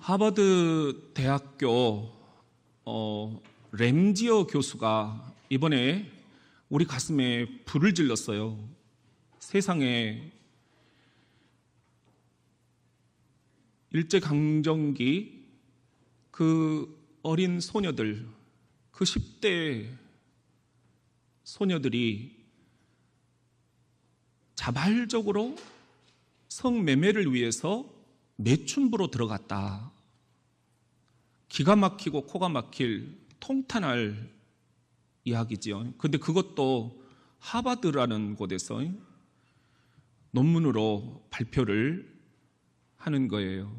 하버드 대학교 램지어 교수가 이번에 우리 가슴에 불을 질렀어요. 세상에 일제강점기 그 어린 소녀들, 그 10대 소녀들이 자발적으로 성매매를 위해서 매춘부로 들어갔다. 기가 막히고 코가 막힐 통탄할 이야기지요. 근데 그것도 하버드라는 곳에서 논문으로 발표를 하는 거예요.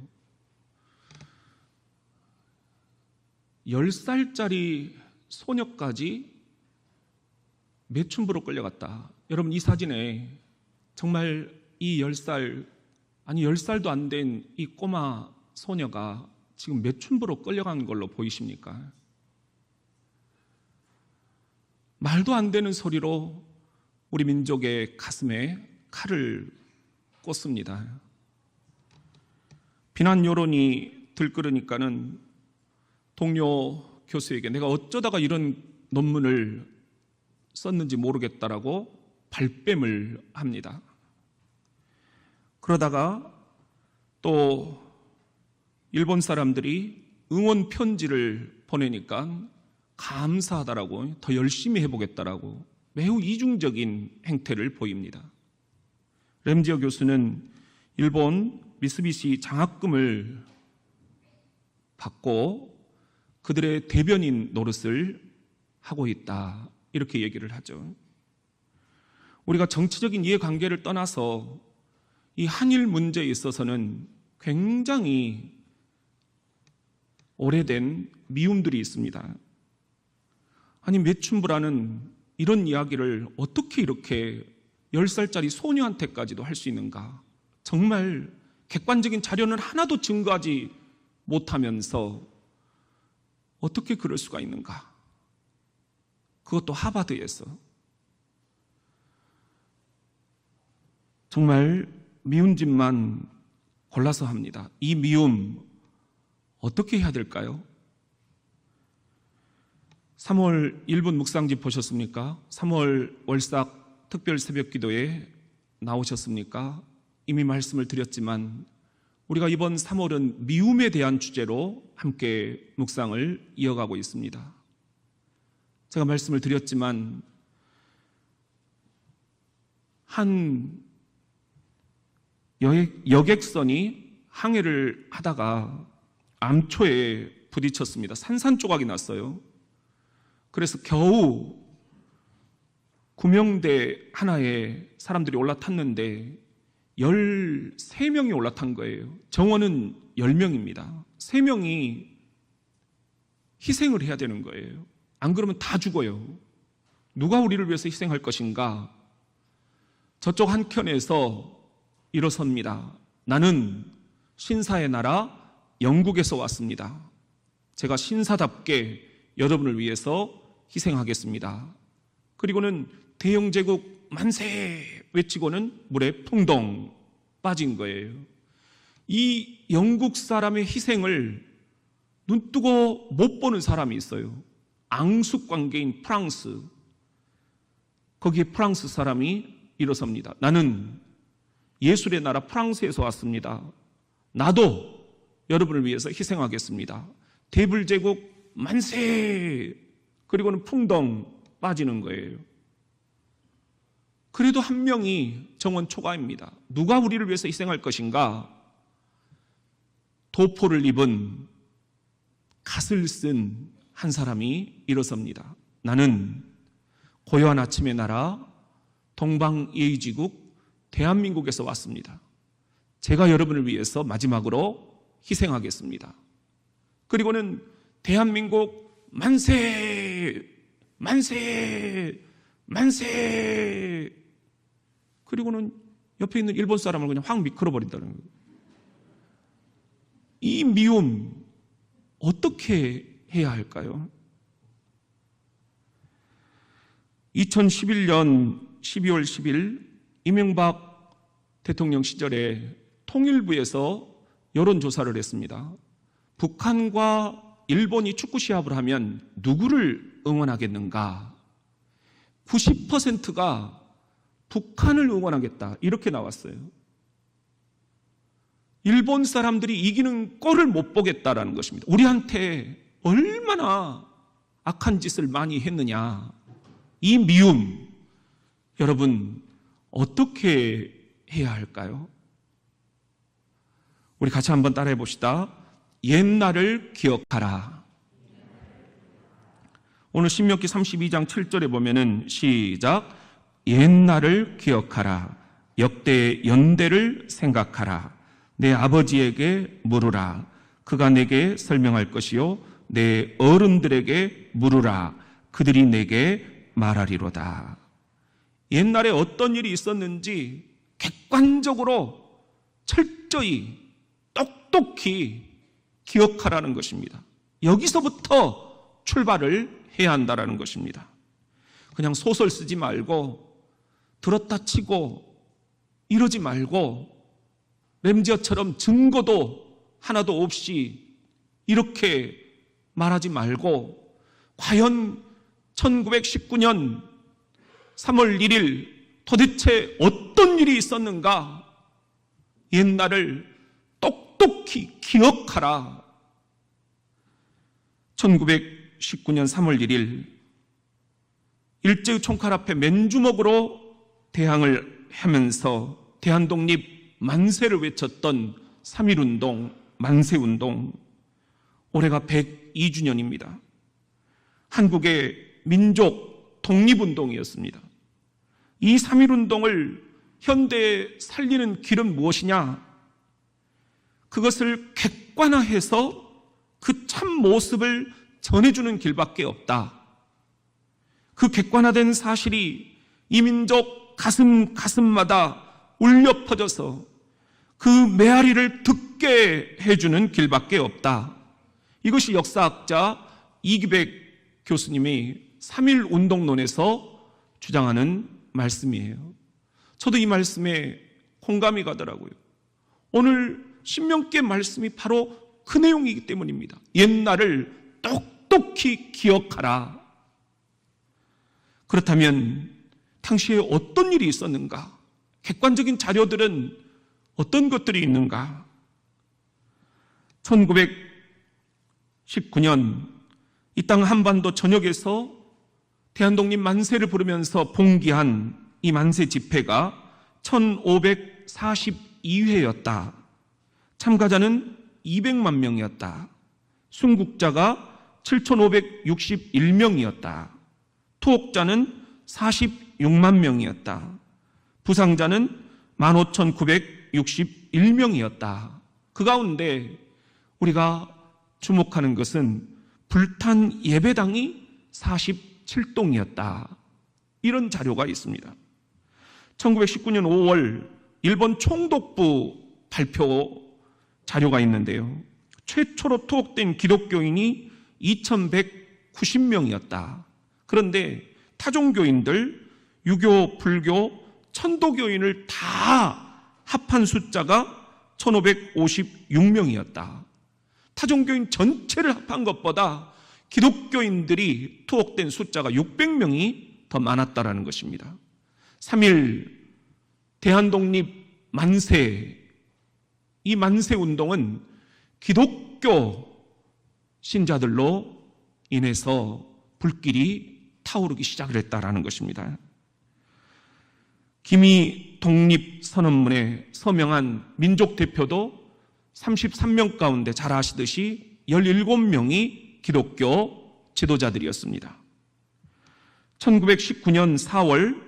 10살짜리 소녀까지 매춘부로 끌려갔다. 여러분, 이 사진에 정말 이 10살, 아니 10살도 안 된 이 꼬마 소녀가 지금 매춘부로 끌려간 걸로 보이십니까? 말도 안 되는 소리로 우리 민족의 가슴에 칼을 꽂습니다. 비난 여론이 들끓으니까는 동료 교수에게 내가 어쩌다가 이런 논문을 썼는지 모르겠다라고 발뺌을 합니다. 그러다가 또 일본 사람들이 응원 편지를 보내니까 감사하다라고, 더 열심히 해보겠다라고 매우 이중적인 행태를 보입니다. 램지어 교수는 일본 미쓰비시 장학금을 받고 그들의 대변인 노릇을 하고 있다, 이렇게 얘기를 하죠. 우리가 정치적인 이해관계를 떠나서 이 한일 문제에 있어서는 굉장히 오래된 미움들이 있습니다. 아니, 매춘부라는 이런 이야기를 어떻게 이렇게 10살짜리 소녀한테까지도 할 수 있는가? 정말 객관적인 자료는 하나도 증거하지 못하면서 어떻게 그럴 수가 있는가? 그것도 하버드에서. 정말 미운 짓만 골라서 합니다. 이 미움 어떻게 해야 될까요? 3월 1분 묵상집 보셨습니까? 3월 월삭 특별 새벽 기도에 나오셨습니까? 이미 말씀을 드렸지만 우리가 이번 3월은 미움에 대한 주제로 함께 묵상을 이어가고 있습니다. 제가 말씀을 드렸지만 한 여객선이 항해를 하다가 암초에 부딪혔습니다. 산산조각이 났어요. 그래서 겨우 구명대 하나에 사람들이 올라탔는데 13명이 올라탄 거예요. 정원은 10명입니다. 3명이 희생을 해야 되는 거예요. 안 그러면 다 죽어요. 누가 우리를 위해서 희생할 것인가? 저쪽 한켠에서 일어섭니다. 나는 신사의 나라 영국에서 왔습니다. 제가 신사답게 여러분을 위해서 희생하겠습니다. 그리고는 대영제국 만세 외치고는 물에 풍덩 빠진 거예요. 이 영국 사람의 희생을 눈뜨고 못 보는 사람이 있어요. 앙숙 관계인 프랑스. 거기에 프랑스 사람이 일어섭니다. 나는 예술의 나라 프랑스에서 왔습니다. 나도 여러분을 위해서 희생하겠습니다. 대불제국 만세! 그리고는 풍덩 빠지는 거예요. 그래도 한 명이 정원 초과입니다. 누가 우리를 위해서 희생할 것인가? 도포를 입은 갓을 쓴 한 사람이 일어섭니다. 나는 고요한 아침의 나라 동방예의지국 대한민국에서 왔습니다. 제가 여러분을 위해서 마지막으로 희생하겠습니다. 그리고는 대한민국 만세! 만세! 만세! 그리고는 옆에 있는 일본 사람을 그냥 확 미끄러버린다는 거예요. 이 미움 어떻게 해야 할까요? 2011년 12월 10일 이명박 대통령 시절에 통일부에서 여론조사를 했습니다. 북한과 일본이 축구 시합을 하면 누구를 응원하겠는가? 90%가 북한을 응원하겠다, 이렇게 나왔어요. 일본 사람들이 이기는 꼴을 못 보겠다라는 것입니다. 우리한테 얼마나 악한 짓을 많이 했느냐. 이 미움, 여러분 어떻게 해야 할까요? 우리 같이 한번 따라해 봅시다. 옛날을 기억하라. 오늘 신명기 32장 7절에 보면은 시작. 옛날을 기억하라. 역대의 연대를 생각하라. 내 아버지에게 물으라. 그가 내게 설명할 것이요 내 어른들에게 물으라. 그들이 내게 말하리로다. 옛날에 어떤 일이 있었는지 객관적으로 철저히 똑똑히 기억하라는 것입니다. 여기서부터 출발을 해야 한다는 것입니다. 그냥 소설 쓰지 말고 들었다 치고 이러지 말고 램지어처럼 증거도 하나도 없이 이렇게 말하지 말고 과연 1919년 3월 1일 도대체 어떤 일이 있었는가? 옛날을 똑똑히 기억하라. 1919년 3월 1일 일제의 총칼 앞에 맨주먹으로 대항을 하면서 대한독립 만세를 외쳤던 3.1운동, 만세운동, 올해가 102주년입니다. 한국의 민족 독립운동이었습니다. 이 3.1운동을 현대에 살리는 길은 무엇이냐? 그것을 객관화해서 그 참 모습을 전해주는 길밖에 없다. 그 객관화된 사실이 이 민족 가슴마다 울려 퍼져서 그 메아리를 듣게 해주는 길밖에 없다. 이것이 역사학자 이기백 교수님이 3.1운동론에서 주장하는 말씀이에요. 저도 이 말씀에 공감이 가더라고요. 오늘 신명기의 말씀이 바로 그 내용이기 때문입니다. 옛날을 똑똑히 기억하라. 그렇다면 당시에 어떤 일이 있었는가? 객관적인 자료들은 어떤 것들이 있는가? 1919년 이 땅 한반도 전역에서 대한독립 만세를 부르면서 봉기한 이 만세 집회가 1542회였다. 참가자는 200만 명이었다. 순국자가 7561명이었다. 투옥자는 46만 명이었다. 부상자는 15,961명이었다. 그 가운데 우리가 주목하는 것은 불탄 예배당이 47동이었다. 이런 자료가 있습니다. 1919년 5월 일본 총독부 발표 자료가 있는데요. 최초로 투옥된 기독교인이 2,190명이었다. 그런데 타종교인들, 유교, 불교, 천도교인을 다 합한 숫자가 1,556명이었다. 타종교인 전체를 합한 것보다 기독교인들이 투옥된 숫자가 600명이 더 많았다는 것입니다. 3.1 대한독립 만세, 이 만세운동은 기독교 신자들로 인해서 불길이 타오르기 시작을 했다는 것입니다. 김이 독립선언문에 서명한 민족대표도 33명 가운데 잘 아시듯이 17명이 기독교 지도자들이었습니다. 1919년 4월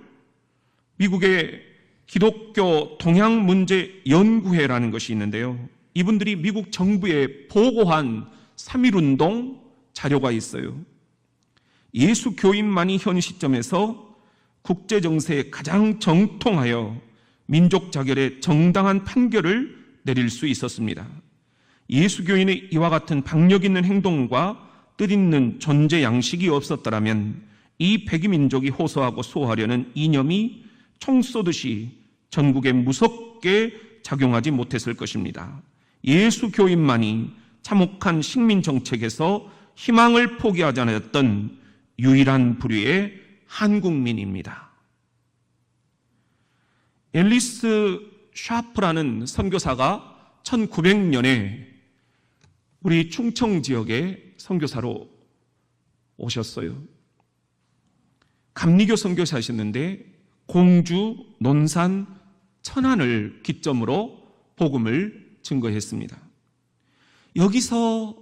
미국의 기독교 동양문제연구회라는 것이 있는데요. 이분들이 미국 정부에 보고한 3.1운동 자료가 있어요. 예수 교인만이 현 시점에서 국제정세에 가장 정통하여 민족 자결의 정당한 판결을 내릴 수 있었습니다. 예수 교인의 이와 같은 박력 있는 행동과 뜻있는 존재 양식이 없었더라면 이 백이민족이 호소하고 소화하려는 이념이 총 쏘듯이 전국에 무섭게 작용하지 못했을 것입니다. 예수 교인만이 참혹한 식민 정책에서 희망을 포기하지 않았던 유일한 부류의 한국민입니다. 앨리스 샤프라는 선교사가 1900년에 우리 충청 지역에 선교사로 오셨어요. 감리교 선교사셨는데 공주, 논산, 천안을 기점으로 복음을 증거했습니다. 여기서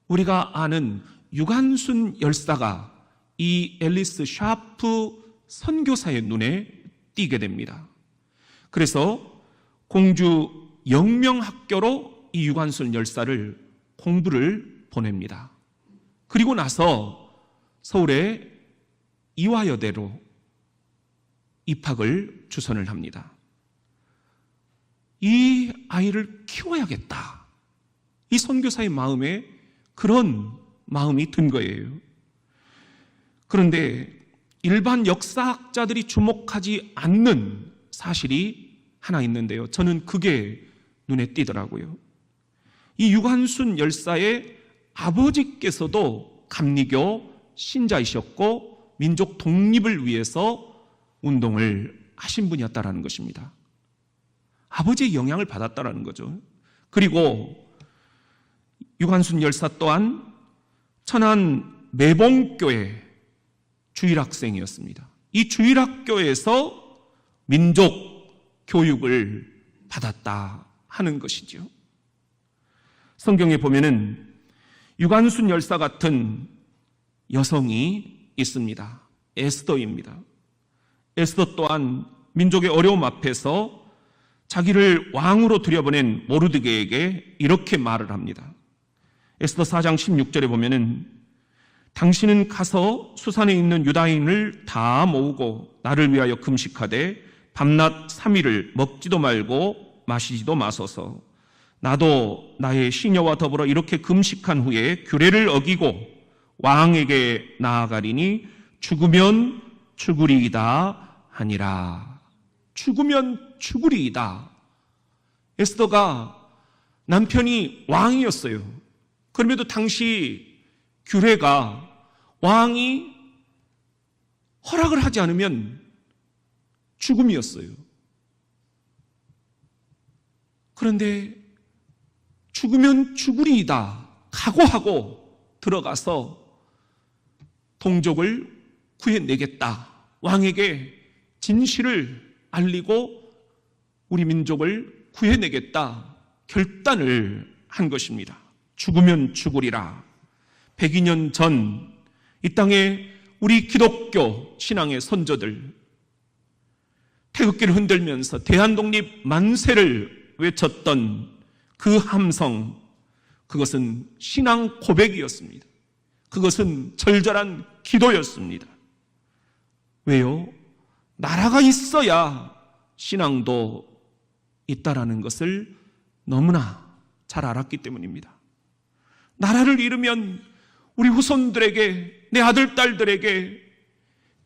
우리가 아는 유관순 열사가 이 앨리스 샤프 선교사의 눈에 띄게 됩니다. 그래서 공주 영명학교로 이 유관순 열사를 공부를 보냅니다. 그리고 나서 서울의 이화여대로 입학을 주선을 합니다. 이 아이를 키워야겠다. 이 선교사의 마음에 그런 마음이 든 거예요. 그런데 일반 역사학자들이 주목하지 않는 사실이 하나 있는데요. 저는 그게 눈에 띄더라고요. 이 유관순 열사의 아버지께서도 감리교 신자이셨고 민족 독립을 위해서 운동을 하신 분이었다라는 것입니다. 아버지의 영향을 받았다라는 거죠. 그리고 유관순 열사 또한 천안 매봉교회 주일학생이었습니다. 이 주일학교에서 민족 교육을 받았다 하는 것이죠. 성경에 보면은 유관순 열사 같은 여성이 있습니다. 에스더입니다. 에스더 또한 민족의 어려움 앞에서 자기를 왕으로 들여보낸 모르드게에게 이렇게 말을 합니다. 에스더 4장 16절에 보면은 당신은 가서 수산에 있는 유다인을 다 모으고 나를 위하여 금식하되 밤낮 3일을 먹지도 말고 마시지도 마소서. 나도 나의 시녀와 더불어 이렇게 금식한 후에 규례를 어기고 왕에게 나아가리니 죽으면 죽으리이다 하니라. 죽으면 죽으리이다. 에스더가 남편이 왕이었어요. 그럼에도 당시 규례가 왕이 허락을 하지 않으면 죽음이었어요. 그런데 죽으면 죽으리이다 각오하고 들어가서 동족을 구해내겠다. 왕에게 진실을 알리고 우리 민족을 구해내겠다 결단을 한 것입니다. 죽으면 죽으리라. 102년 전 이 땅에 우리 기독교 신앙의 선조들 태극기를 흔들면서 대한독립 만세를 외쳤던 그 함성, 그것은 신앙 고백이었습니다. 그것은 절절한 기도였습니다. 왜요? 나라가 있어야 신앙도 있다라는 것을 너무나 잘 알았기 때문입니다. 나라를 잃으면 우리 후손들에게, 내 아들, 딸들에게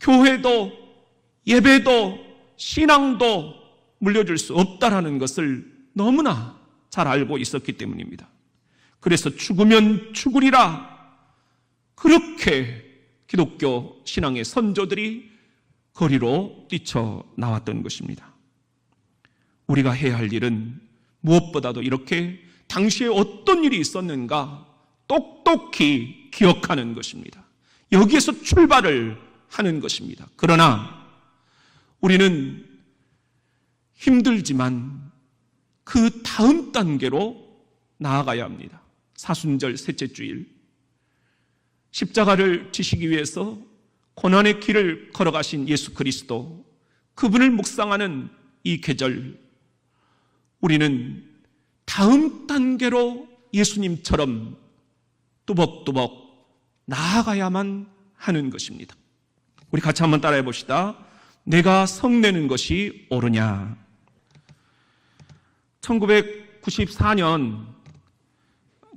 교회도 예배도 신앙도 물려줄 수 없다라는 것을 너무나 잘 알고 있었기 때문입니다. 그래서 죽으면 죽으리라. 그렇게 기독교 신앙의 선조들이 거리로 뛰쳐나왔던 것입니다. 우리가 해야 할 일은 무엇보다도 이렇게 당시에 어떤 일이 있었는가 똑똑히 기억하는 것입니다. 여기에서 출발을 하는 것입니다. 그러나 우리는 힘들지만 그 다음 단계로 나아가야 합니다. 사순절 셋째 주일, 십자가를 지시기 위해서 고난의 길을 걸어가신 예수 그리스도, 그분을 묵상하는 이 계절, 우리는 다음 단계로 예수님처럼 뚜벅뚜벅 나아가야만 하는 것입니다. 우리 같이 한번 따라해 봅시다. 내가 성내는 것이 옳으냐. 1994년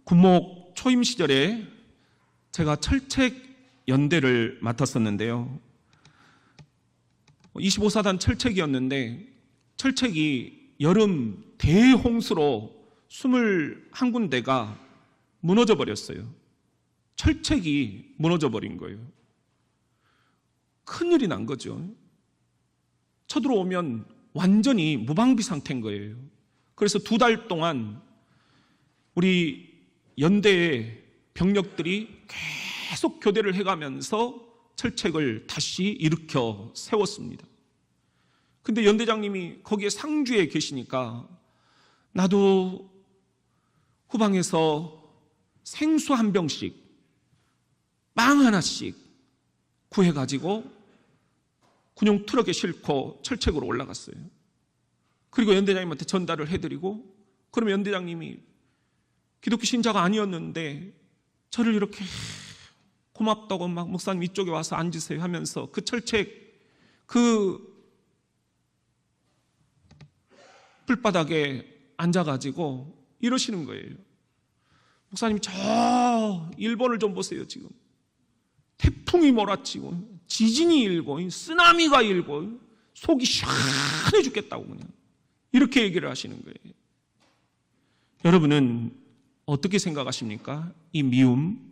군목 초임 시절에 제가 철책 연대를 맡았었는데요. 25사단 철책이었는데 철책이 여름 대홍수로 21군데가 무너져 버렸어요. 철책이 무너져 버린 거예요. 큰일이 난 거죠. 쳐들어오면 완전히 무방비 상태인 거예요. 그래서 2달 동안 우리 연대의 병력들이 계속 교대를 해가면서 철책을 다시 일으켜 세웠습니다. 근데 연대장님이 거기에 상주에 계시니까 나도 후방에서 생수 한 병씩, 빵 하나씩 구해가지고 군용 트럭에 싣고 철책으로 올라갔어요. 그리고 연대장님한테 전달을 해드리고, 그러면 연대장님이 기독교 신자가 아니었는데 저를 이렇게 고맙다고 막 목사님 이쪽에 와서 앉으세요 하면서 그 철책 그 불바닥에 앉아가지고 이러시는 거예요. 목사님 저 일본을 좀 보세요. 지금 태풍이 몰아치고 지진이 일고 쓰나미가 일고 속이 시원해 죽겠다고 그냥 이렇게 얘기를 하시는 거예요. 여러분은 어떻게 생각하십니까? 이 미움.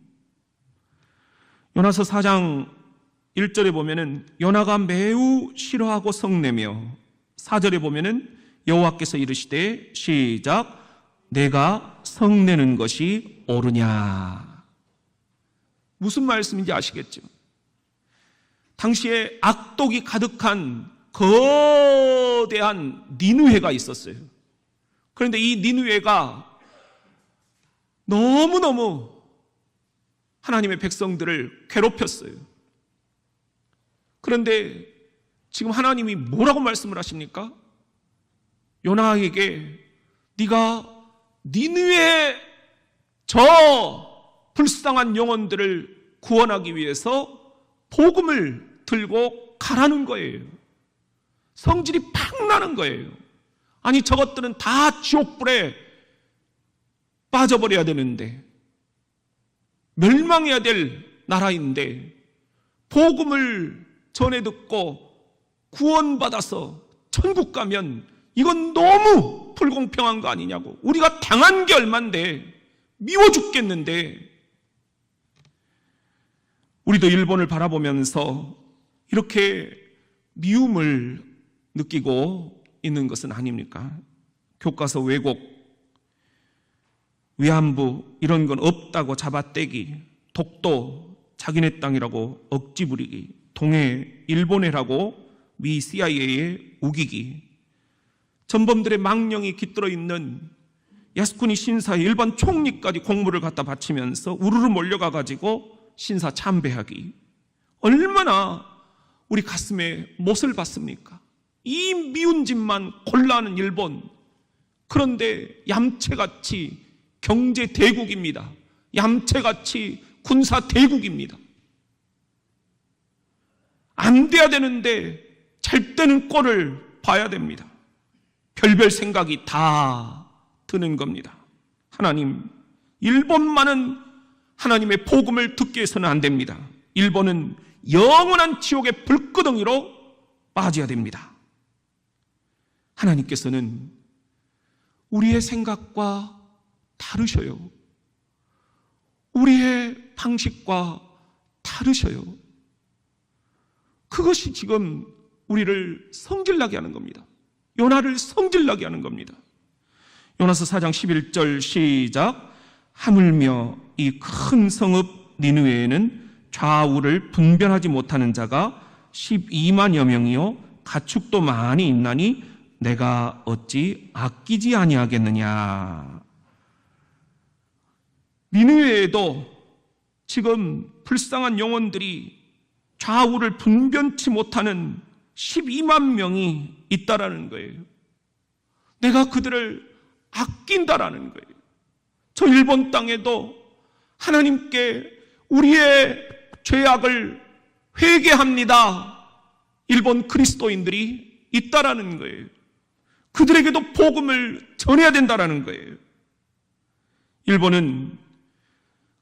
요나서 4장 1절에 보면은 요나가 매우 싫어하고 성내며, 4절에 보면은 여호와께서 이르시되 시작 내가 성내는 것이 옳으냐. 무슨 말씀인지 아시겠죠? 당시에 악독이 가득한 거대한 니느웨가 있었어요. 그런데 이 니느웨가 너무너무 하나님의 백성들을 괴롭혔어요. 그런데 지금 하나님이 뭐라고 말씀을 하십니까? 요나에게 네가 니느웨의 저 불쌍한 영혼들을 구원하기 위해서 복음을 들고 가라는 거예요. 성질이 팍 나는 거예요. 아니 저것들은 다 지옥불에 빠져버려야 되는데, 멸망해야 될 나라인데 복음을 전해 듣고 구원받아서 천국 가면 이건 너무 불공평한 거 아니냐고. 우리가 당한 게 얼만데 미워 죽겠는데. 우리도 일본을 바라보면서 이렇게 미움을 느끼고 있는 것은 아닙니까? 교과서 왜곡, 위안부 이런 건 없다고 잡아떼기, 독도 자기네 땅이라고 억지 부리기, 동해 일본해라고 미 CIA에 우기기, 전범들의 망령이 깃들어 있는 야스쿠니 신사의 일반 총리까지 공물을 갖다 바치면서 우르르 몰려가가지고 신사 참배하기. 얼마나 우리 가슴에 못을 받습니까? 이 미운 짓만 골라하는 일본. 그런데 얌체같이 경제 대국입니다. 얌체같이 군사 대국입니다. 안 돼야 되는데 잘 되는 꼴을 봐야 됩니다. 별별 생각이 다 드는 겁니다. 하나님, 일본만은 하나님의 복음을 듣게 해서는 안 됩니다. 일본은 영원한 지옥의 불끄덩이로 빠져야 됩니다. 하나님께서는 우리의 생각과 다르셔요. 우리의 방식과 다르셔요. 그것이 지금 우리를 성질나게 하는 겁니다. 요나를 성질나게 하는 겁니다. 요나서 4장 11절 시작. 하물며 이 큰 성읍 니느웨에는 좌우를 분별하지 못하는 자가 12만여 명이요 가축도 많이 있나니 내가 어찌 아끼지 아니하겠느냐. 니느웨에도 지금 불쌍한 영혼들이 좌우를 분변치 못하는 12만 명이 있다라는 거예요. 내가 그들을 아낀다라는 거예요. 저 일본 땅에도 하나님께 우리의 죄악을 회개합니다. 일본 그리스도인들이 있다라는 거예요. 그들에게도 복음을 전해야 된다라는 거예요. 일본은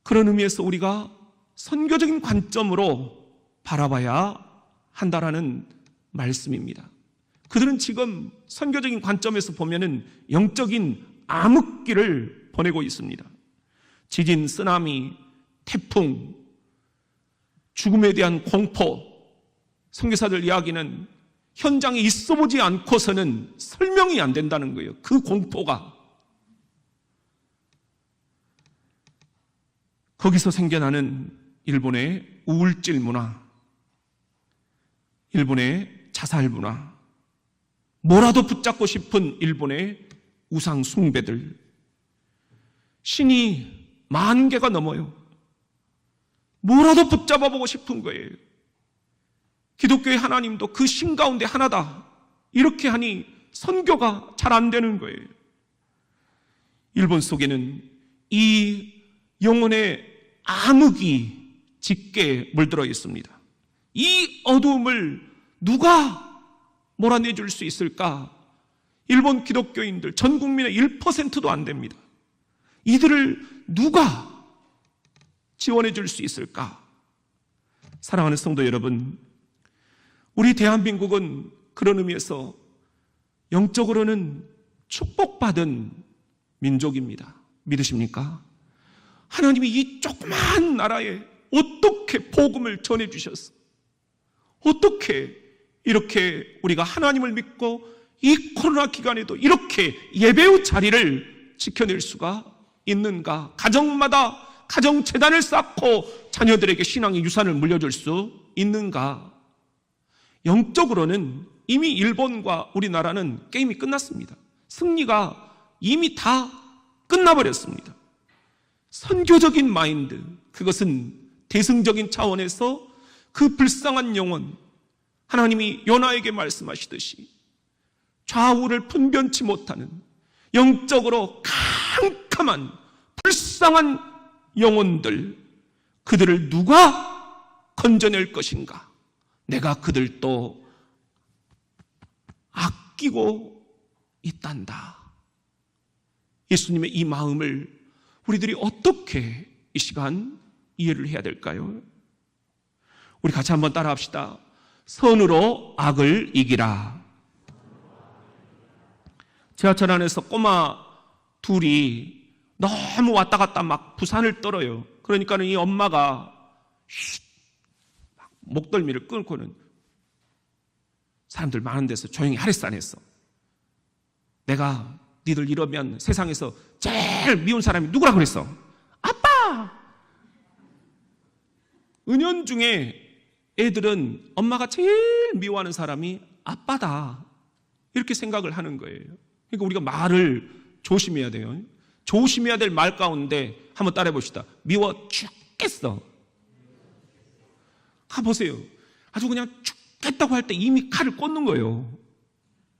그런 의미에서 우리가 선교적인 관점으로 바라봐야 한다라는 말씀입니다. 그들은 지금 선교적인 관점에서 보면은 영적인 암흑기를 보내고 있습니다. 지진, 쓰나미, 태풍, 죽음에 대한 공포, 선교사들 이야기는 현장에 있어보지 않고서는 설명이 안 된다는 거예요. 그 공포가. 거기서 생겨나는 일본의 우울질 문화, 일본의 자살 문화, 뭐라도 붙잡고 싶은 일본의 우상 숭배들, 신이 10,000개가 넘어요. 뭐라도 붙잡아보고 싶은 거예요. 기독교의 하나님도 그 신 가운데 하나다, 이렇게 하니 선교가 잘 안 되는 거예요. 일본 속에는 이 영혼의 암흑이 짙게 물들어 있습니다. 이 어두움을 누가 몰아내줄 수 있을까? 일본 기독교인들 전 국민의 1%도 안 됩니다. 이들을 누가 지원해 줄 수 있을까? 사랑하는 성도 여러분, 우리 대한민국은 그런 의미에서 영적으로는 축복받은 민족입니다. 믿으십니까? 하나님이 이 조그만 나라에 어떻게 복음을 전해주셨어? 어떻게 이렇게 우리가 하나님을 믿고 이 코로나 기간에도 이렇게 예배의 자리를 지켜낼 수가 있는가? 가정마다 가정재단을 쌓고 자녀들에게 신앙의 유산을 물려줄 수 있는가? 영적으로는 이미 일본과 우리나라는 게임이 끝났습니다. 승리가 이미 다 끝나버렸습니다. 선교적인 마인드, 그것은 대승적인 차원에서 그 불쌍한 영혼, 하나님이 요나에게 말씀하시듯이 좌우를 분변치 못하는 영적으로 캄캄한 불쌍한 영혼들, 그들을 누가 건져낼 것인가? 내가 그들도 아끼고 있단다. 예수님의 이 마음을 우리들이 어떻게 이 시간 이해를 해야 될까요? 우리 같이 한번 따라합시다. 선으로 악을 이기라. 지하철 안에서 꼬마 둘이 너무 왔다 갔다 막 부산을 떨어요. 그러니까는 이 엄마가 목덜미를 끊고는 사람들 많은 데서 조용히 하랬어 안 했어? 내가 니들 이러면 세상에서 제일 미운 사람이 누구라 그랬어? 아빠! 은연중에 애들은 엄마가 제일 미워하는 사람이 아빠다, 이렇게 생각을 하는 거예요. 그러니까 우리가 말을 조심해야 돼요. 조심해야 될 말 가운데 한번 따라해 봅시다. 미워 죽겠어. 가보세요. 아주 그냥 죽겠다고 할 때 이미 칼을 꽂는 거예요.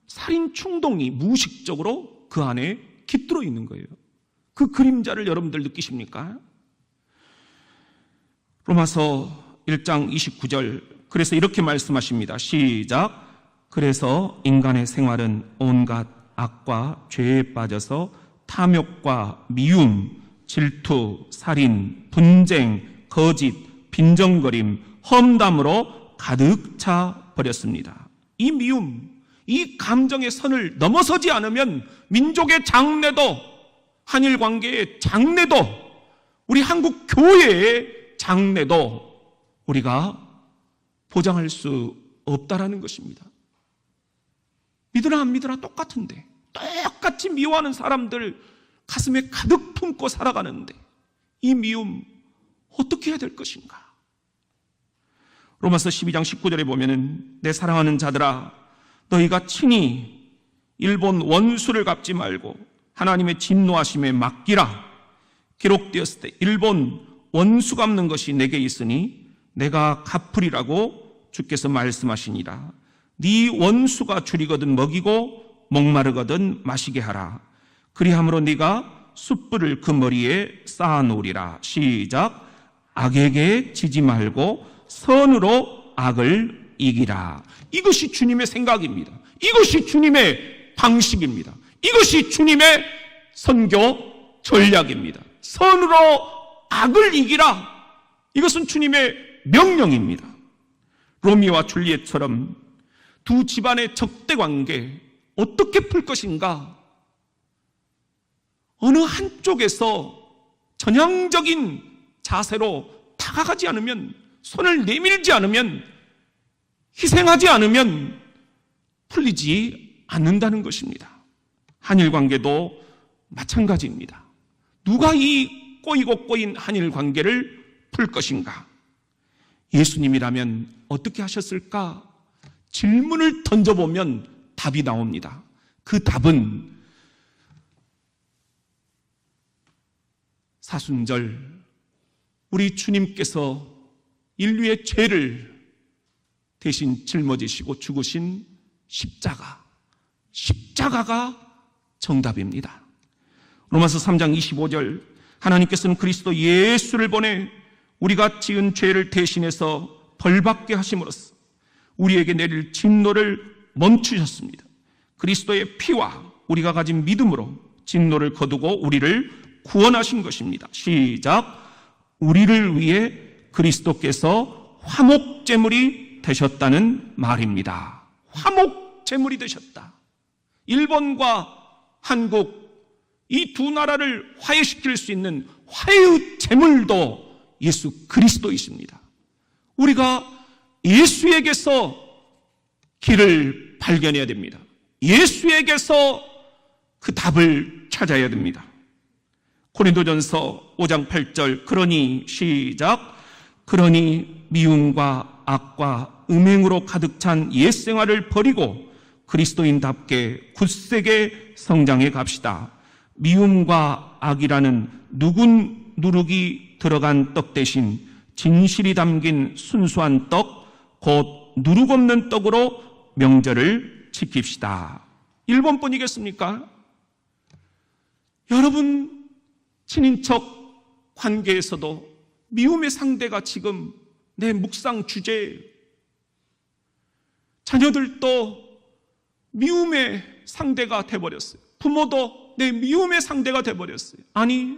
살인 충동이 무의식적으로 그 안에 깃들어 있는 거예요. 그 그림자를 여러분들 느끼십니까? 로마서 1장 29절, 그래서 이렇게 말씀하십니다. 시작. 그래서 인간의 생활은 온갖 악과 죄에 빠져서 탐욕과 미움, 질투, 살인, 분쟁, 거짓, 빈정거림, 험담으로 가득 차 버렸습니다. 이 미움, 이 감정의 선을 넘어서지 않으면 민족의 장래도, 한일 관계의 장래도, 우리 한국 교회의 장래도 우리가 보장할 수 없다라는 것입니다. 믿으라 안 믿으라 똑같은데, 똑같이 미워하는 사람들 가슴에 가득 품고 살아가는데 이 미움 어떻게 해야 될 것인가? 로마서 12장 19절에 보면은 내 사랑하는 자들아, 너희가 친히 일본 원수를 갚지 말고 하나님의 진노하심에 맡기라. 기록되었을 때 일본 원수 갚는 것이 내게 있으니 내가 갚으리라고 주께서 말씀하시니라. 네 원수가 줄이거든 먹이고 목마르거든 마시게 하라. 그리함으로 네가 숯불을 그 머리에 쌓아놓으리라. 시작. 악에게 지지 말고 선으로 악을 이기라. 이것이 주님의 생각입니다. 이것이 주님의 방식입니다. 이것이 주님의 선교 전략입니다. 선으로 악을 이기라. 이것은 주님의 명령입니다. 로미오와 줄리엣처럼 두 집안의 적대 관계 어떻게 풀 것인가? 어느 한쪽에서 전향적인 자세로 다가가지 않으면, 손을 내밀지 않으면, 희생하지 않으면 풀리지 않는다는 것입니다. 한일 관계도 마찬가지입니다. 누가 이 꼬이고 꼬인 한일 관계를 풀 것인가? 예수님이라면 어떻게 하셨을까? 질문을 던져보면 답이 나옵니다. 그 답은 사순절 우리 주님께서 인류의 죄를 대신 짊어지시고 죽으신 십자가가 정답입니다. 로마서 3장 25절, 하나님께서는 그리스도 예수를 보내 우리가 지은 죄를 대신해서 벌받게 하심으로써 우리에게 내릴 진노를 멈추셨습니다. 그리스도의 피와 우리가 가진 믿음으로 진노를 거두고 우리를 구원하신 것입니다. 시작. 우리를 위해 그리스도께서 화목제물이 되셨다는 말입니다. 화목제물이 되셨다. 일본과 한국, 이 두 나라를 화해시킬 수 있는 화해의 제물도 예수 그리스도이십니다. 우리가 예수에게서 길을 발견해야 됩니다. 예수에게서 그 답을 찾아야 됩니다. 고린도전서 5장 8절, 그러니 시작. 그러니 미움과 악과 음행으로 가득 찬 옛생활을 버리고 그리스도인답게 굳세게 성장해 갑시다. 미움과 악이라는 누군 누룩이 들어간 떡 대신 진실이 담긴 순수한 떡, 곧 누룩 없는 떡으로 명절을 지킵시다. 일본뿐이겠습니까? 여러분 친인척 관계에서도 미움의 상대가 지금 내 묵상 주제예요. 자녀들도 미움의 상대가 돼버렸어요. 부모도 내 미움의 상대가 돼버렸어요. 아니,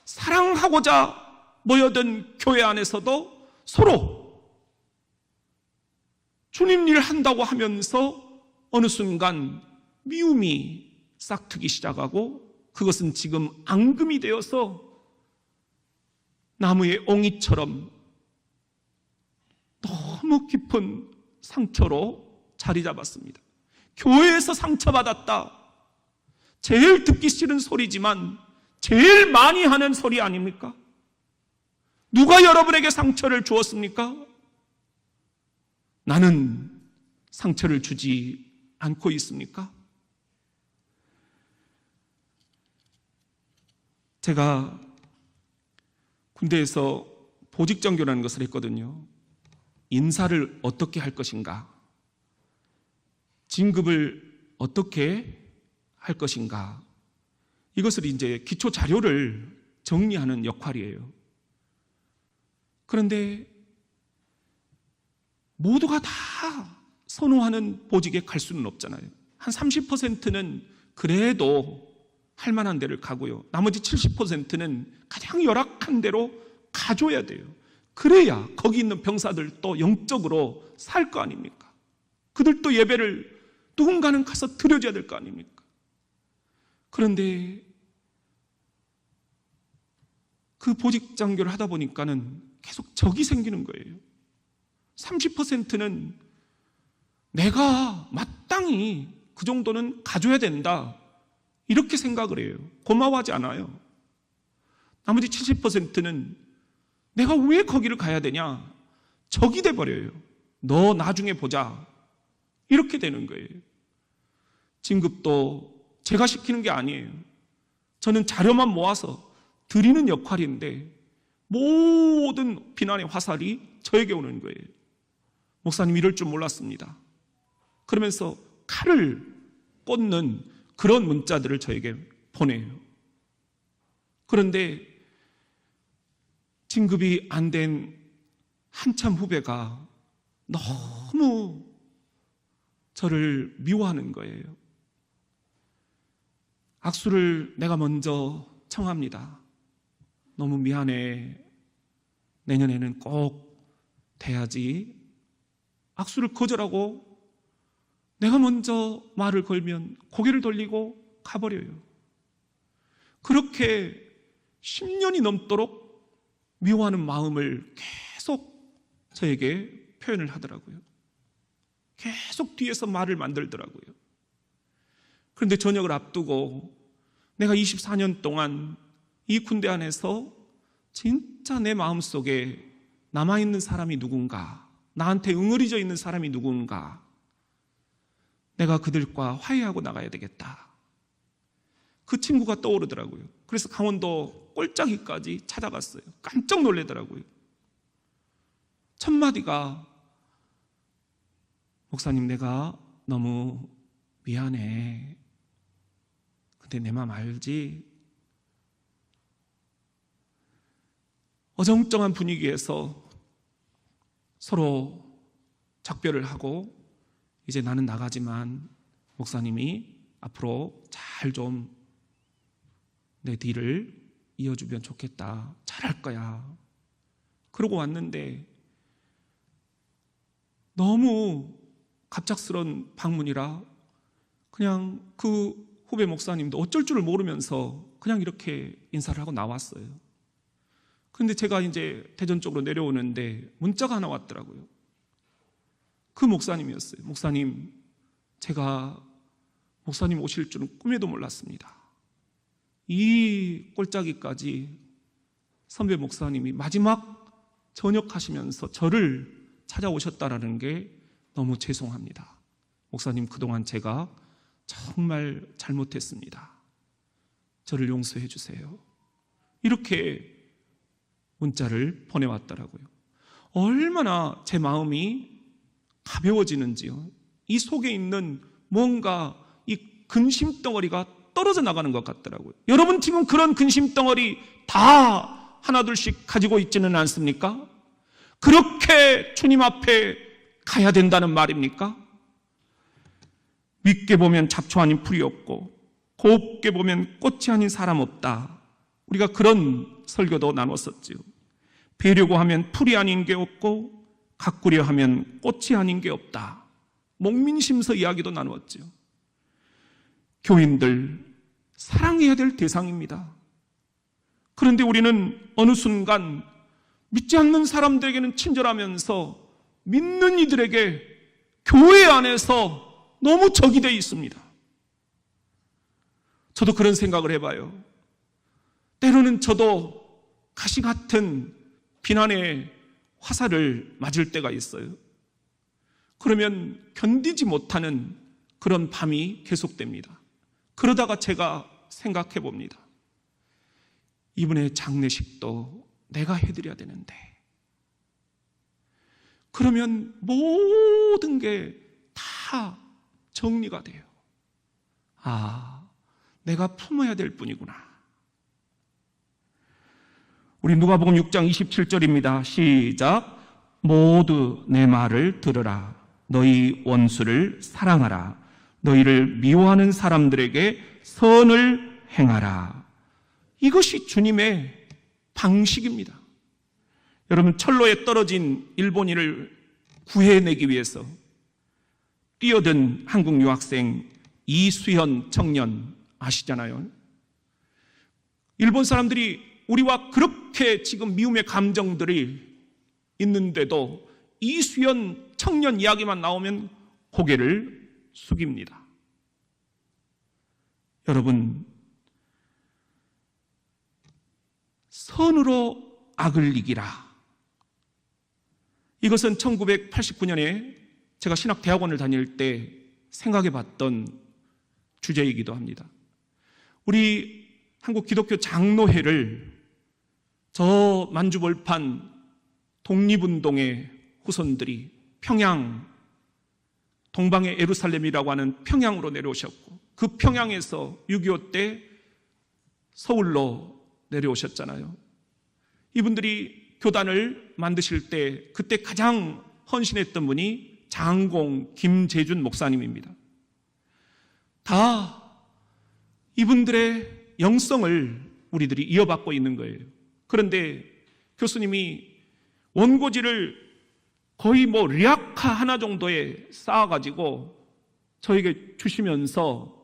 사랑하고자 모여든 교회 안에서도 서로 주님 일 한다고 하면서 어느 순간 미움이 싹트기 시작하고, 그것은 지금 앙금이 되어서 나무의 옹이처럼 너무 깊은 상처로 자리 잡았습니다. 교회에서 상처받았다. 제일 듣기 싫은 소리지만 제일 많이 하는 소리 아닙니까? 누가 여러분에게 상처를 주었습니까? 나는 상처를 주지 않고 있습니까? 제가 군대에서 보직전교라는 것을 했거든요. 인사를 어떻게 할 것인가? 진급을 어떻게 할 것인가? 이것을 이제 기초 자료를 정리하는 역할이에요. 그런데 모두가 다 선호하는 보직에 갈 수는 없잖아요. 한 30%는 그래도 할 만한 데를 가고요. 나머지 70%는 가장 열악한 데로 가줘야 돼요. 그래야 거기 있는 병사들도 영적으로 살 거 아닙니까? 그들도 예배를 누군가는 가서 드려줘야 될 거 아닙니까? 그런데 그 보직 장교를 하다 보니까는 계속 적이 생기는 거예요. 30%는 내가 마땅히 그 정도는 가져야 된다, 이렇게 생각을 해요. 고마워하지 않아요. 나머지 70%는 내가 왜 거기를 가야 되냐, 적이 돼버려요. 너 나중에 보자, 이렇게 되는 거예요. 진급도 제가 시키는 게 아니에요. 저는 자료만 모아서 드리는 역할인데 모든 비난의 화살이 저에게 오는 거예요. 목사님, 이럴 줄 몰랐습니다. 그러면서 칼을 꽂는 그런 문자들을 저에게 보내요. 그런데 진급이 안 된 한참 후배가 너무 저를 미워하는 거예요. 악수를 내가 먼저 청합니다. 너무 미안해. 내년에는 꼭 돼야지. 악수를 거절하고 내가 먼저 말을 걸면 고개를 돌리고 가버려요. 그렇게 10년이 넘도록 미워하는 마음을 계속 저에게 표현을 하더라고요. 계속 뒤에서 말을 만들더라고요. 그런데 전역을 앞두고 내가 24년 동안 이 군대 안에서 진짜 내 마음속에 남아있는 사람이 누군가, 나한테 응어리져 있는 사람이 누군가, 내가 그들과 화해하고 나가야 되겠다. 그 친구가 떠오르더라고요. 그래서 강원도 꼴짜기까지 찾아갔어요. 깜짝 놀라더라고요. 첫 마디가, 목사님, 내가 너무 미안해. 근데 내 맘 알지? 어정쩡한 분위기에서 서로 작별을 하고 이제 나는 나가지만 목사님이 앞으로 잘 좀 내 뒤를 이어주면 좋겠다. 잘할 거야. 그러고 왔는데 너무 갑작스런 방문이라 그냥 그 후배 목사님도 어쩔 줄을 모르면서 그냥 이렇게 인사를 하고 나왔어요. 그런데 제가 이제 대전 쪽으로 내려오는데 문자가 하나 왔더라고요. 그 목사님이었어요. 목사님, 제가 목사님 오실 줄은 꿈에도 몰랐습니다. 이 꼴짜기까지 선배 목사님이 마지막 전역하시면서 저를 찾아오셨다라는 게 너무 죄송합니다. 목사님, 그동안 제가 정말 잘못했습니다. 저를 용서해 주세요. 이렇게 문자를 보내왔더라고요. 얼마나 제 마음이 가벼워지는지요. 이 속에 있는 뭔가 이 근심덩어리가 떨어져 나가는 것 같더라고요. 여러분 지금 그런 근심덩어리 다 하나둘씩 가지고 있지는 않습니까? 그렇게 주님 앞에 가야 된다는 말입니까? 밉게 보면 잡초 아닌 풀이 없고 곱게 보면 꽃이 아닌 사람 없다. 우리가 그런 설교도 나눴었지요. 베려고 하면 풀이 아닌 게 없고 가꾸려 하면 꽃이 아닌 게 없다. 목민심서 이야기도 나누었지요. 교인들, 사랑해야 될 대상입니다. 그런데 우리는 어느 순간 믿지 않는 사람들에게는 친절하면서 믿는 이들에게 교회 안에서 너무 적이 되어 있습니다. 저도 그런 생각을 해봐요. 때로는 저도 가시 같은 비난의 화살을 맞을 때가 있어요. 그러면 견디지 못하는 그런 밤이 계속됩니다. 그러다가 제가 생각해 봅니다. 이분의 장례식도 내가 해드려야 되는데, 그러면 모든 게 다 정리가 돼요. 아, 내가 품어야 될 뿐이구나. 우리 누가복음 6장 27절입니다. 시작. 모두 내 말을 들으라. 너희 원수를 사랑하라. 너희를 미워하는 사람들에게 선을 행하라. 이것이 주님의 방식입니다. 여러분, 철로에 떨어진 일본인을 구해내기 위해서 뛰어든 한국 유학생 이수현 청년 아시잖아요. 일본 사람들이 우리와 그렇게 지금 미움의 감정들이 있는데도 이수현 청년 이야기만 나오면 고개를 숙입니다. 여러분, 선으로 악을 이기라. 이것은 1989년에 제가 신학대학원을 다닐 때 생각해 봤던 주제이기도 합니다. 우리 한국 기독교 장로회를 저 만주벌판 독립운동의 후손들이 평양, 동방의 예루살렘이라고 하는 평양으로 내려오셨고, 그 평양에서 6.25 때 서울로 내려오셨잖아요. 이분들이 교단을 만드실 때 그때 가장 헌신했던 분이 장공 김재준 목사님입니다. 다 이분들의 영성을 우리들이 이어받고 있는 거예요. 그런데 교수님이 원고지를 거의 리아카 하나 정도에 쌓아가지고 저에게 주시면서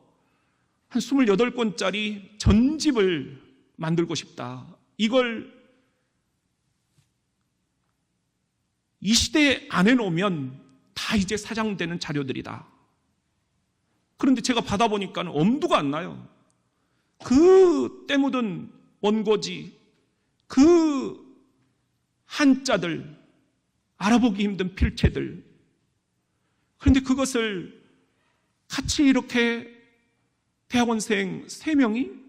한 28권짜리 전집을 만들고 싶다. 이걸 이 시대에 안 해놓으면 다 이제 사장되는 자료들이다. 그런데 제가 받아보니까 엄두가 안 나요. 그 때 묻은 원고지, 그 한자들, 알아보기 힘든 필체들. 그런데 그것을 같이 이렇게 대학원생 3명이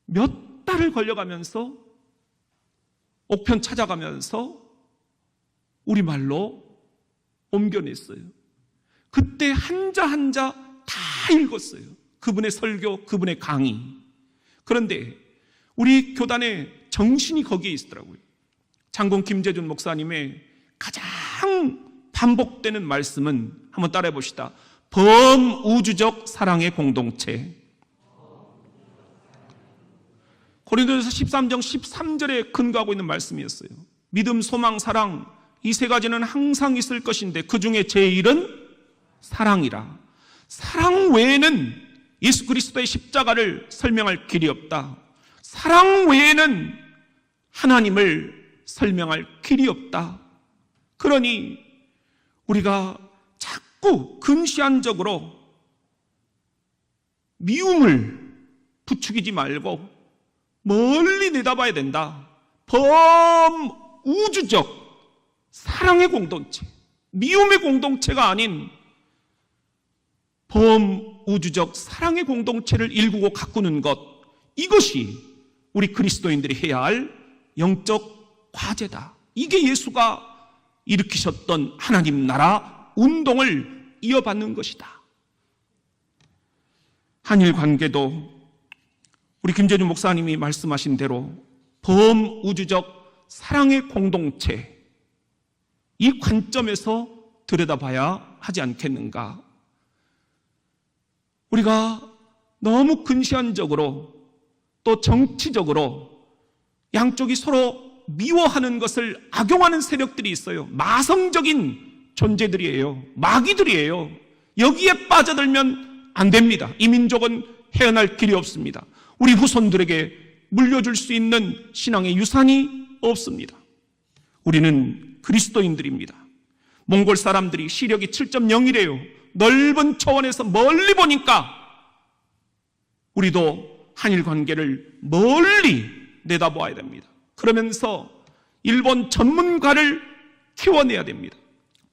몇 달을 걸려가면서 옥편 찾아가면서 우리말로 옮겨냈어요. 그때 한자 한자 다 읽었어요. 그분의 설교, 그분의 강의. 그런데 우리 교단의 정신이 거기에 있더라고요. 장군 김재준 목사님의 가장 반복되는 말씀은 한번 따라해 봅시다. 범우주적 사랑의 공동체. 고린도전서 13장 13절에 근거하고 있는 말씀이었어요. 믿음, 소망, 사랑, 이 세 가지는 항상 있을 것인데 그 중에 제일은 사랑이라. 사랑 외에는 예수 그리스도의 십자가를 설명할 길이 없다. 사랑 외에는 하나님을 설명할 길이 없다. 그러니 우리가 자꾸 근시안적으로 미움을 부추기지 말고 멀리 내다봐야 된다. 범우주적 사랑의 공동체, 미움의 공동체가 아닌 범우주적 사랑의 공동체를 일구고 가꾸는 것, 이것이 우리 그리스도인들이 해야 할 영적 과제다. 이게 예수가 일으키셨던 하나님 나라 운동을 이어받는 것이다. 한일 관계도 우리 김재준 목사님이 말씀하신 대로 범우주적 사랑의 공동체, 이 관점에서 들여다봐야 하지 않겠는가. 우리가 너무 근시안적으로 또 정치적으로 양쪽이 서로 미워하는 것을 악용하는 세력들이 있어요. 마성적인 존재들이에요. 마귀들이에요. 여기에 빠져들면 안 됩니다. 이 민족은 헤어날 길이 없습니다. 우리 후손들에게 물려줄 수 있는 신앙의 유산이 없습니다. 우리는 그리스도인들입니다. 몽골 사람들이 시력이 7.0이래요. 넓은 초원에서 멀리 보니까 우리도 한일 관계를 멀리 내다보아야 됩니다. 그러면서 일본 전문가를 키워내야 됩니다.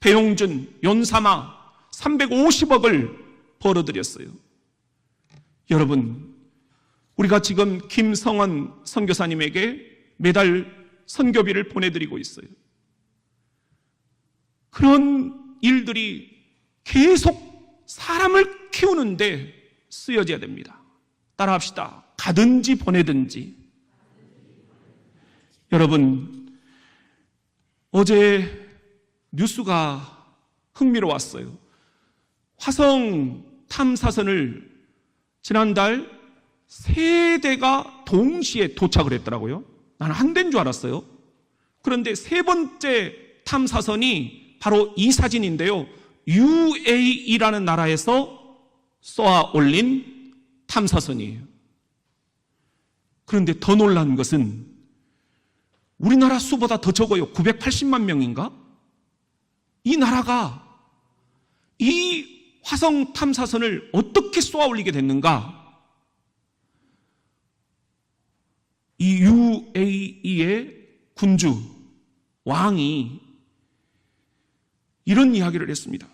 배용준, 연사마 350억을 벌어들였어요. 여러분, 우리가 지금 김성원 선교사님에게 매달 선교비를 보내드리고 있어요. 그런 일들이 계속 사람을 키우는데 쓰여져야 됩니다. 따라합시다. 가든지 보내든지. 여러분, 어제 뉴스가 흥미로웠어요. 화성 탐사선을 지난달 3대가 동시에 도착을 했더라고요. 나는 한 대인 줄 알았어요. 그런데 3번째 탐사선이 바로 이 사진인데요. UAE라는 나라에서 쏘아 올린 탐사선이에요. 그런데 더 놀란 것은 우리나라 수보다 더 적어요. 980만 명인가? 이 나라가 이 화성 탐사선을 어떻게 쏘아 올리게 됐는가? 이 UAE의 군주 왕이 이런 이야기를 했습니다.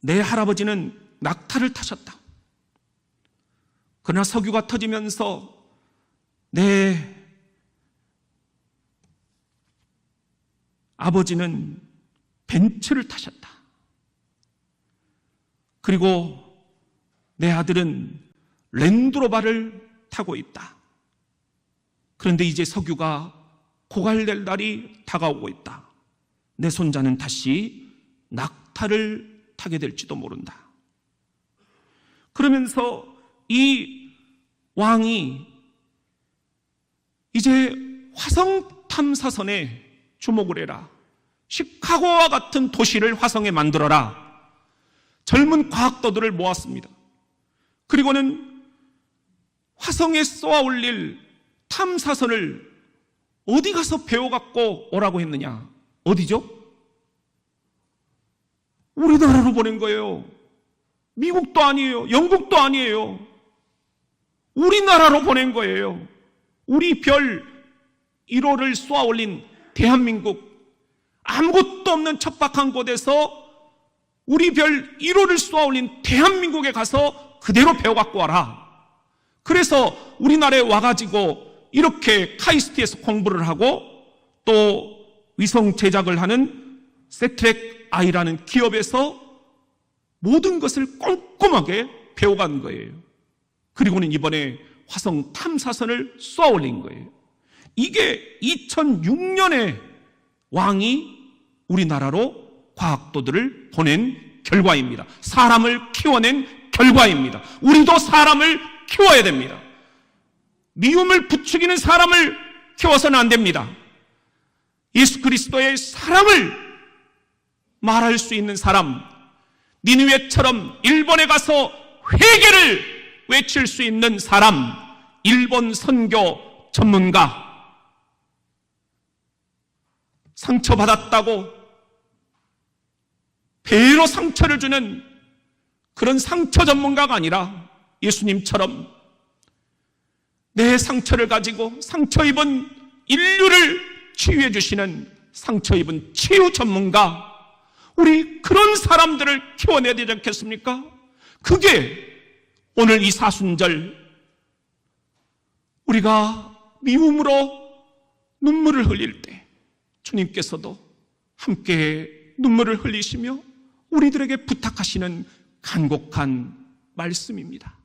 내 할아버지는 낙타를 타셨다. 그러나 석유가 터지면서 내 아버지는 벤츠를 타셨다. 그리고 내 아들은 랜드로바를 타고 있다. 그런데 이제 석유가 고갈될 날이 다가오고 있다. 내 손자는 다시 낙타를 타게 될지도 모른다. 그러면서 이 왕이 이제 화성 탐사선에 주목을 해라. 시카고와 같은 도시를 화성에 만들어라. 젊은 과학도들을 모았습니다. 그리고는 화성에 쏘아 올릴 탐사선을 어디 가서 배워갖고 오라고 했느냐? 어디죠? 우리나라로 보낸 거예요. 미국도 아니에요. 영국도 아니에요. 우리나라로 보낸 거예요. 우리 별 1호를 쏘아 올린 대한민국, 아무것도 없는 척박한 곳에서 우리 별 1호를 쏘아 올린 대한민국에 가서 그대로 배워갖고 와라. 그래서 우리나라에 와가지고 이렇게 카이스트에서 공부를 하고 또 위성 제작을 하는 세트랙 I라는 기업에서 모든 것을 꼼꼼하게 배워간 거예요. 그리고는 이번에 화성 탐사선을 쏘아 올린 거예요. 이게 2006년에 왕이 우리나라로 과학도들을 보낸 결과입니다. 사람을 키워낸 결과입니다. 우리도 사람을 키워야 됩니다. 미움을 부추기는 사람을 키워서는 안 됩니다. 예수 그리스도의 사랑을 말할 수 있는 사람, 니느웨처럼 일본에 가서 회개를 외칠 수 있는 사람, 일본 선교 전문가, 상처받았다고 배로 상처를 주는 그런 상처 전문가가 아니라 예수님처럼 내 상처를 가지고 상처 입은 인류를 치유해 주시는 상처 입은 치유 전문가, 우리 그런 사람들을 키워내야 되지 않겠습니까? 그게 오늘 이 사순절 우리가 미움으로 눈물을 흘릴 때 주님께서도 함께 눈물을 흘리시며 우리들에게 부탁하시는 간곡한 말씀입니다.